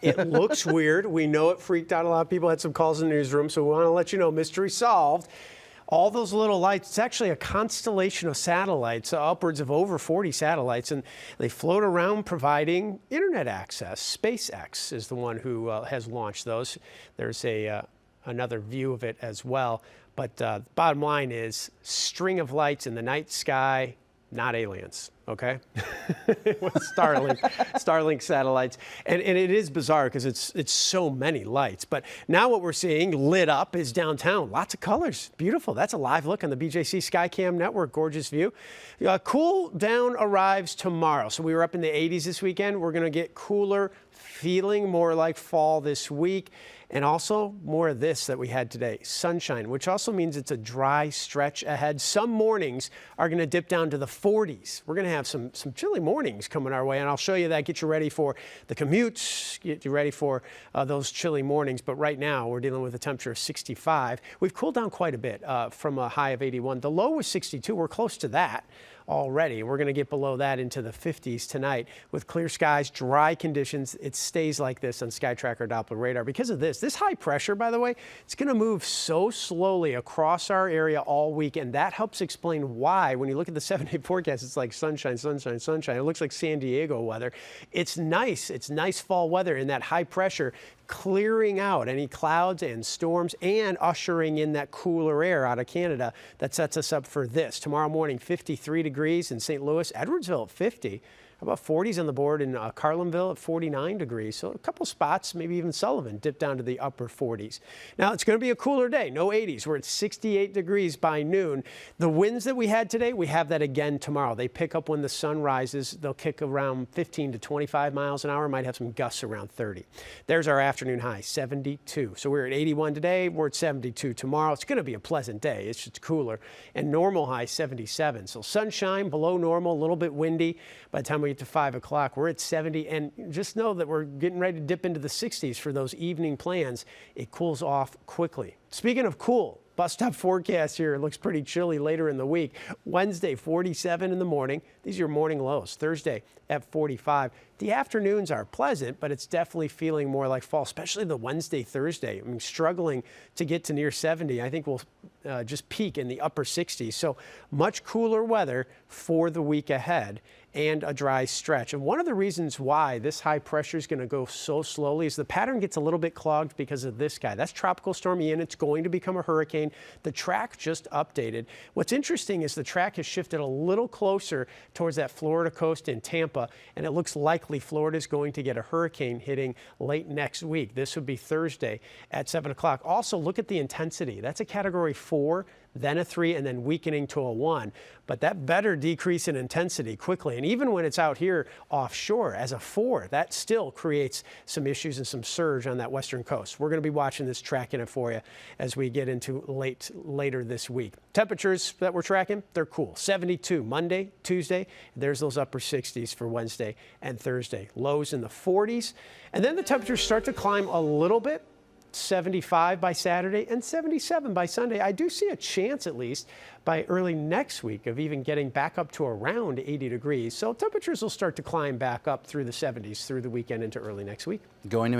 It looks weird. We know it freaked out a lot of people. Had some calls in the newsroom, so we want to let you know, mystery solved. All those little lights, it's actually a constellation of satellites, upwards of over 40 satellites, and they float around providing internet access. SpaceX is the one who has launched those. There's another view of it as well. But bottom line is, string of lights in the night sky, not aliens, okay? It was Starlink satellites. And it is bizarre because it's so many lights. But now what we're seeing lit up is downtown. Lots of colors. Beautiful. That's a live look on the BJC Skycam network. Gorgeous view. Cool down arrives tomorrow. So we were up in the 80s this weekend. We're going to get cooler, feeling more like fall this week. And also more of this that we had today, sunshine, which also means it's a dry stretch ahead. Some mornings are going to dip down to the 40s. We're going to have some chilly mornings coming our way, and I'll show you that, get you ready for the commutes, get you ready for those chilly mornings. But right now, we're dealing with a temperature of 65. We've cooled down quite a bit from a high of 81. The low was 62. We're close to that already. We're going to get below that into the 50s tonight with clear skies, dry conditions. It stays like this on SkyTracker Doppler radar. Because of this high pressure, by the way, it's going to move so slowly across our area all week, and that helps explain why when you look at the 7-day forecast, it's like sunshine, sunshine, sunshine. It looks like San Diego weather. It's nice. It's nice fall weather in that high pressure, clearing out any clouds and storms and ushering in that cooler air out of Canada that sets us up for this. Tomorrow morning, 53 degrees in St. Louis, Edwardsville at 50. How about 40s on the board in Carlinville at 49 degrees. So a couple spots, maybe even Sullivan, dip down to the upper 40s. Now, it's going to be a cooler day, no 80s. We're at 68 degrees by noon. The winds that we had today, we have that again tomorrow. They pick up when the sun rises. They'll kick around 15 to 25 miles an hour. Might have some gusts around 30. There's our afternoon high, 72. So we're at 81 today. We're at 72 tomorrow. It's going to be a pleasant day. It's just cooler. And normal high, 77. So sunshine, below normal, a little bit windy. By the time we get to 5 o'clock, we're at 70. And just know that we're getting ready to dip into the 60s for those evening plans. It cools off quickly. Speaking of cool, bus stop forecast here. It looks pretty chilly later in the week. Wednesday, 47 in the morning. These are your morning lows. Thursday at 45. The afternoons are pleasant, but it's definitely feeling more like fall, especially the Wednesday, Thursday. I mean, struggling to get to near 70. I think we'll just peak in the upper 60s. So much cooler weather for the week ahead and a dry stretch. And one of the reasons why this high pressure is going to go so slowly is the pattern gets a little bit clogged because of this guy. That's Tropical Storm Ian. It's going to become a hurricane. The track just updated. What's interesting is the track has shifted a little closer towards that Florida coast in Tampa, and it looks likely Florida is going to get a hurricane hitting late next week. This would be Thursday at 7 o'clock. Also, look at the intensity. That's a Category 4, then a 3, and then weakening to a 1. But that better decrease in intensity quickly. And even when it's out here offshore as a 4, that still creates some issues and some surge on that western coast. We're going to be watching this, tracking it for you as we get into later this week. Temperatures that we're tracking, they're cool. 72 Monday, Tuesday. There's those upper 60s for Wednesday and Thursday. Lows in the 40s. And then the temperatures start to climb a little bit. 75 by Saturday and 77 by Sunday. I do see a chance, at least, by early next week of even getting back up to around 80 degrees. So temperatures will start to climb back up through the 70s through the weekend into early next week. Going to